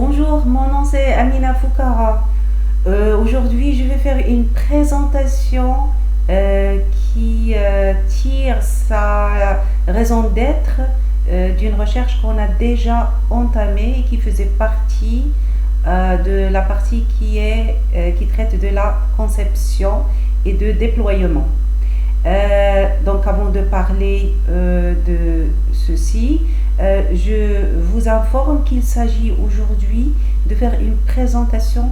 Bonjour, mon nom c'est Amina Foukara. Aujourd'hui, je vais faire une présentation qui tire sa raison d'être d'une recherche qu'on a déjà entamée et qui faisait partie de la partie qui traite de la conception et de déploiement. Donc avant de parler de ceci, je vous informe qu'il s'agit aujourd'hui de faire une présentation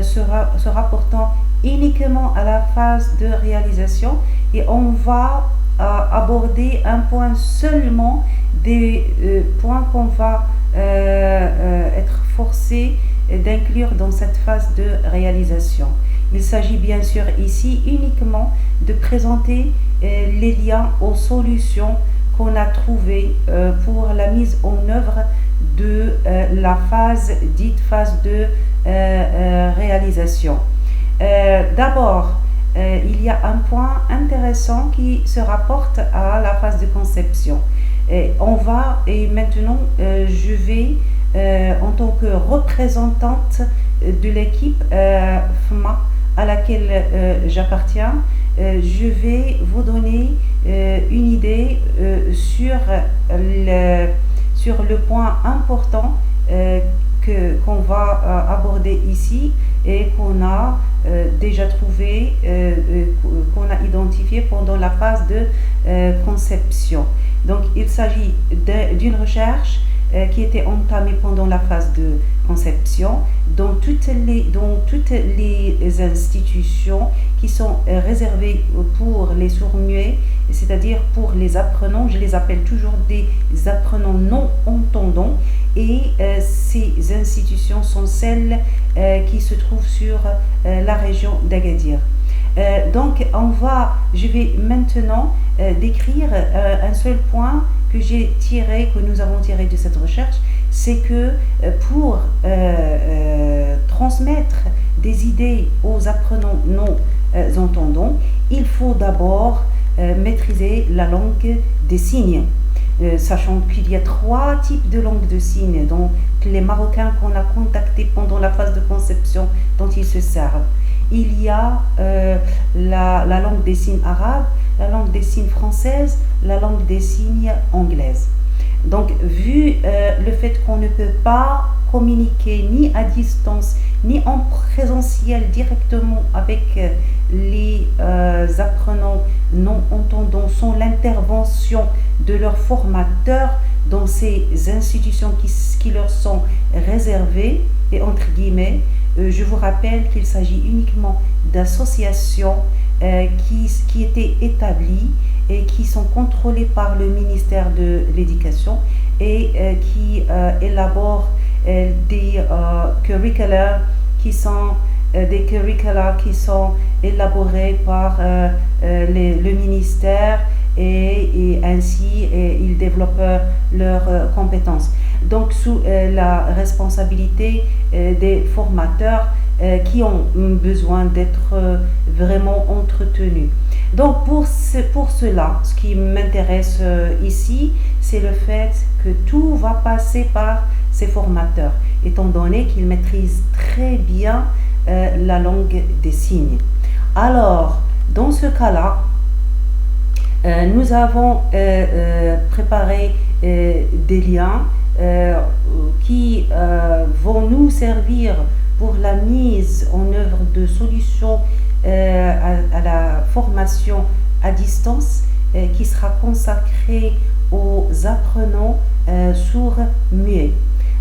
se rapportant uniquement à la phase de réalisation et on va aborder un point seulement des points qu'on va être forcé d'inclure dans cette phase de réalisation. Il s'agit bien sûr ici uniquement de présenter les liens aux solutions qu'on a trouvées pour la mise en œuvre de la phase dite phase de réalisation. D'abord, il y a un point intéressant qui se rapporte à la phase de conception. Et maintenant, je vais, en tant que représentante de l'équipe FMA à laquelle j'appartiens, je vais vous donner une idée sur le point important qu'on va aborder ici et qu'on a déjà trouvé, qu'on a identifié pendant la phase de conception. Donc il s'agit d'une recherche qui était entamée pendant la phase de conception dans toutes les institutions qui sont réservées pour les sourds-muets, c'est-à-dire pour les apprenants. Je les appelle toujours des apprenants non-entendants et ces institutions sont celles qui se trouvent sur la région d'Agadir. Donc je vais maintenant décrire un seul point que nous avons tiré de cette recherche, c'est que pour transmettre des idées aux apprenants non-entendants, il faut d'abord maîtriser la langue des signes. Sachant qu'il y a 3 types de langues de signes, donc les Marocains qu'on a contactés pendant la phase de conception dont ils se servent. Il y a la langue des signes arabe, la langue des signes française, la langue des signes anglaise. Donc, vu le fait qu'on ne peut pas communiquer ni à distance, ni en présentiel directement avec les apprenants non-entendants sans l'intervention de leurs formateurs dans ces institutions qui leur sont réservées, et entre guillemets, je vous rappelle qu'il s'agit uniquement d'associations qui étaient établies et qui sont contrôlées par le ministère de l'Éducation et qui élaborent des curricula qui sont élaborés par le ministère et ainsi ils développent leurs compétences. Donc sous la responsabilité des formateurs qui ont besoin d'être vraiment entretenus. Donc pour cela, ce qui m'intéresse ici, c'est le fait que tout va passer par ces formateurs, étant donné qu'ils maîtrisent très bien la langue des signes. Alors, dans ce cas-là, nous avons préparé des liens qui vont nous servir pour la mise en œuvre de solutions à la formation à distance qui sera consacrée aux apprenants sourds-muets.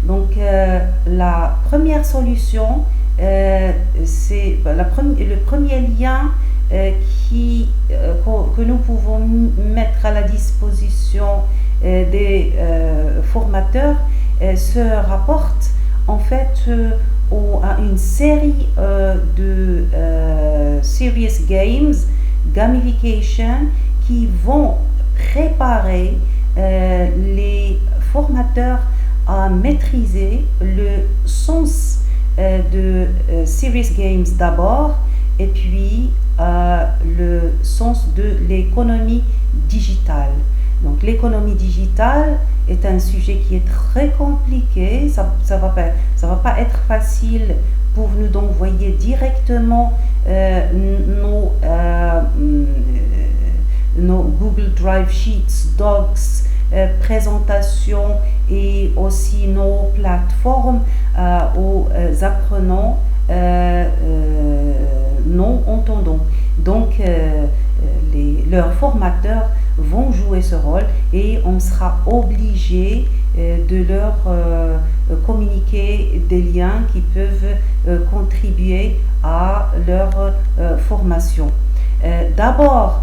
Donc la première solution, c'est le premier lien que nous pouvons mettre à la disposition des formateurs se rapporte en fait à une série de serious games, gamification, qui vont préparer les formateurs à maîtriser le sens de serious games d'abord et puis le sens de l'économie digitale. Donc l'économie digitale est un sujet qui est très compliqué, ça va pas être facile pour nous d'envoyer directement nos Google Drive Sheets, Docs, présentations et aussi nos plateformes aux apprenants non entendants. Donc, leurs formateurs vont jouer ce rôle et on sera obligé de leur communiquer des liens qui peuvent contribuer à leur formation. D'abord,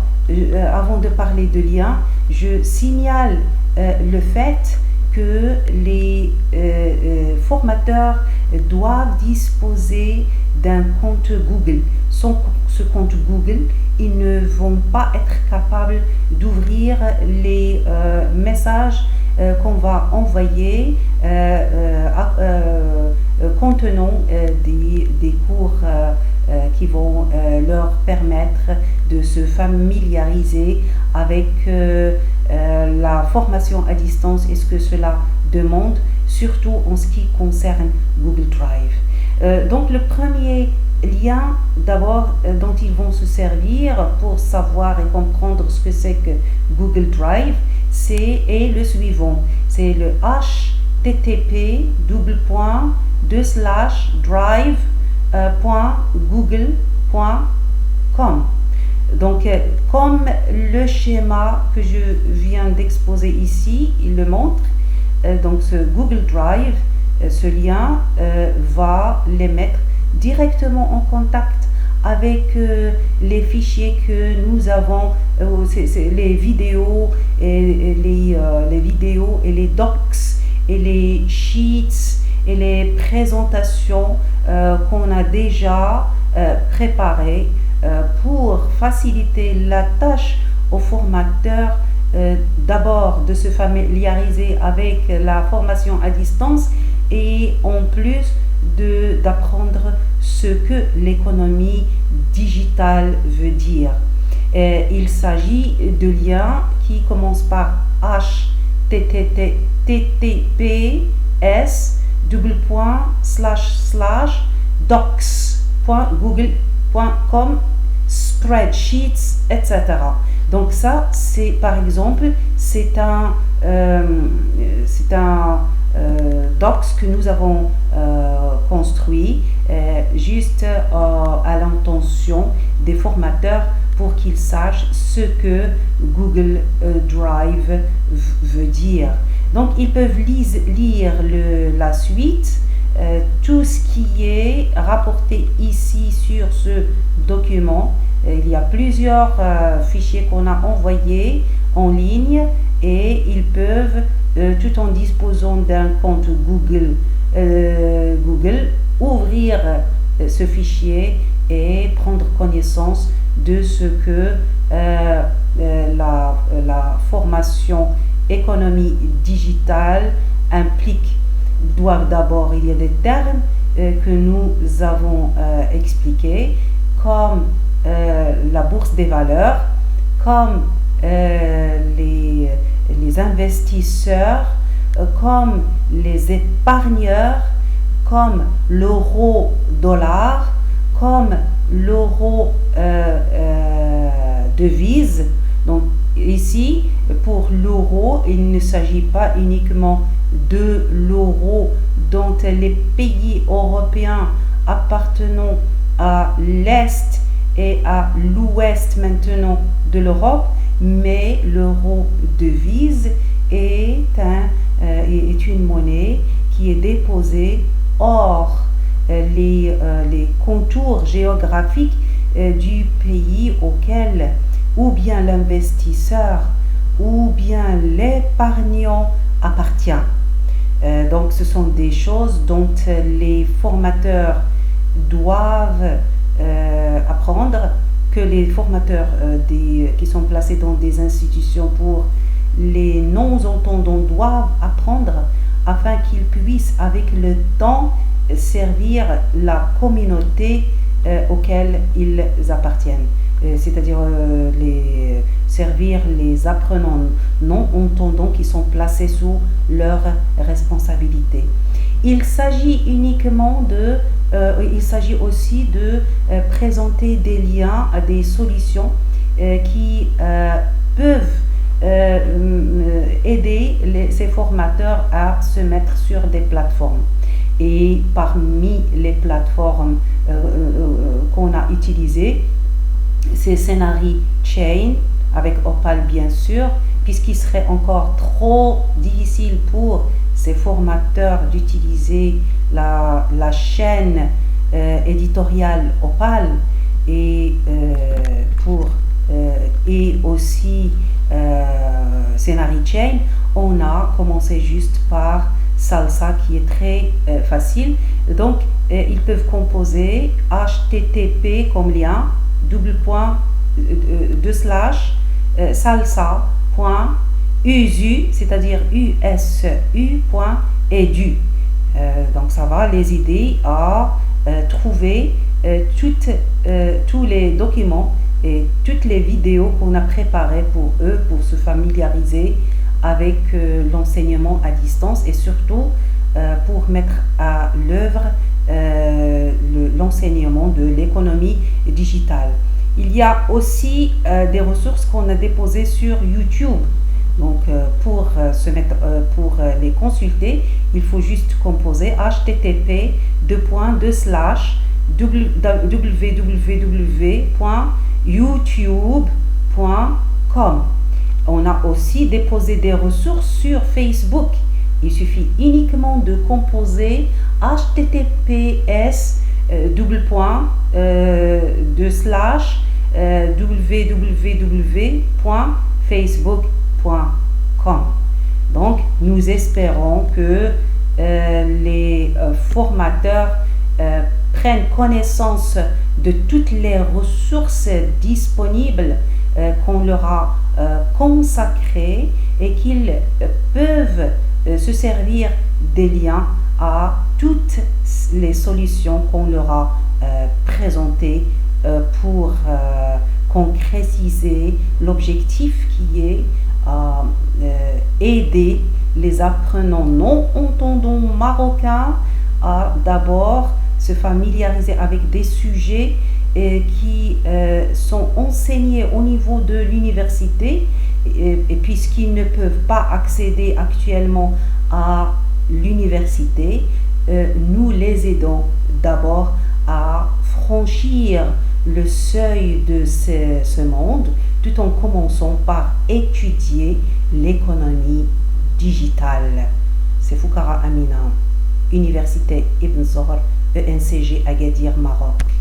avant de parler de liens, je signale le fait que les formateurs doivent disposer d'un compte Google. Sans ce compte Google, ils ne vont pas être capables d'ouvrir les messages qu'on va envoyer contenant des cours qui vont leur permettre de se familiariser avec la formation à distance et ce que cela demande, surtout en ce qui concerne Google Drive. Donc le premier lien d'abord dont ils vont se servir pour savoir et comprendre ce que c'est que Google Drive, est le suivant. C'est le http://drive.google.com. Donc, comme le schéma que je viens d'exposer ici, il le montre, donc ce Google Drive, ce lien va les mettre directement en contact avec les fichiers que nous avons, les vidéos et les vidéos et les docs et les sheets et les présentations qu'on a déjà préparées pour faciliter la tâche aux formateurs d'abord de se familiariser avec la formation à distance et en plus d'apprendre ce que l'économie digitale veut dire. Il s'agit de liens qui commencent par https://docs.google.com, spreadsheets, etc. Donc ça, c'est par exemple, c'est un docs que nous avons construit juste à l'intention des formateurs pour qu'ils sachent ce que Google Drive veut dire. Donc ils peuvent lire la suite, tout ce qui est rapporté ici sur ce document. Il y a plusieurs fichiers qu'on a envoyés en ligne et ils peuvent, tout en disposant d'un compte Google, ouvrir ce fichier et prendre connaissance de ce que la formation économie digitale implique. D'abord, il y a des termes que nous avons expliqués, comme la bourse des valeurs, comme les investisseurs, comme les épargneurs, comme l'euro-dollar, comme l'euro-devise. Donc ici, pour l'euro, il ne s'agit pas uniquement de l'euro dont les pays européens appartenant à l'Est et à l'Ouest maintenant de l'Europe, mais l'euro-devise est une monnaie qui est déposée hors les contours géographiques du pays auquel ou bien l'investisseur ou bien l'épargnant appartient. Donc ce sont des choses dont les formateurs doivent apprendre, que les formateurs qui sont placés dans des institutions pour les non-entendants doivent apprendre afin qu'ils puissent avec le temps servir la communauté auquel ils appartiennent, c'est-à-dire servir les apprenants non entendants qui sont placés sous leur responsabilité. il s'agit aussi de présenter des liens, des solutions qui peuvent aider ces formateurs à se mettre sur des plateformes. Et parmi les plateformes qu'on a utilisées, c'est Scenari Chain, avec Opal bien sûr, puisqu'il serait encore trop difficile pour ces formateurs d'utiliser la chaîne éditoriale Opal et aussi Scenari Chain. On a commencé juste par Salsa qui est très facile. Donc ils peuvent composer http comme lien salsa.usu, c'est-à-dire usu.edu. Donc ça va les aider à trouver tous les documents et toutes les vidéos qu'on a préparées pour eux, pour se familiariser avec l'enseignement à distance et surtout pour mettre à l'œuvre l'enseignement de l'économie digitale. Il y a aussi des ressources qu'on a déposées sur YouTube. Donc pour les consulter, il faut juste composer http://www.youtube.com. On a aussi déposé des ressources sur Facebook. Il suffit uniquement de composer https://www.facebook.com. Donc nous espérons que les formateurs prennent connaissance de toutes les ressources disponibles qu'on leur a consacrées et qu'ils peuvent se servir des liens à toutes les solutions qu'on leur a présentées pour concrétiser l'objectif qui est aider les apprenants non entendants marocains à d'abord se familiariser avec des sujets qui sont enseignés au niveau de l'université et puisqu'ils ne peuvent pas accéder actuellement à l'université, nous les aidons d'abord à franchir le seuil de ce monde tout en commençant par étudier l'économie digitale. C'est Foukara Amina, Université Ibn Zohr, ENCG Agadir, Maroc.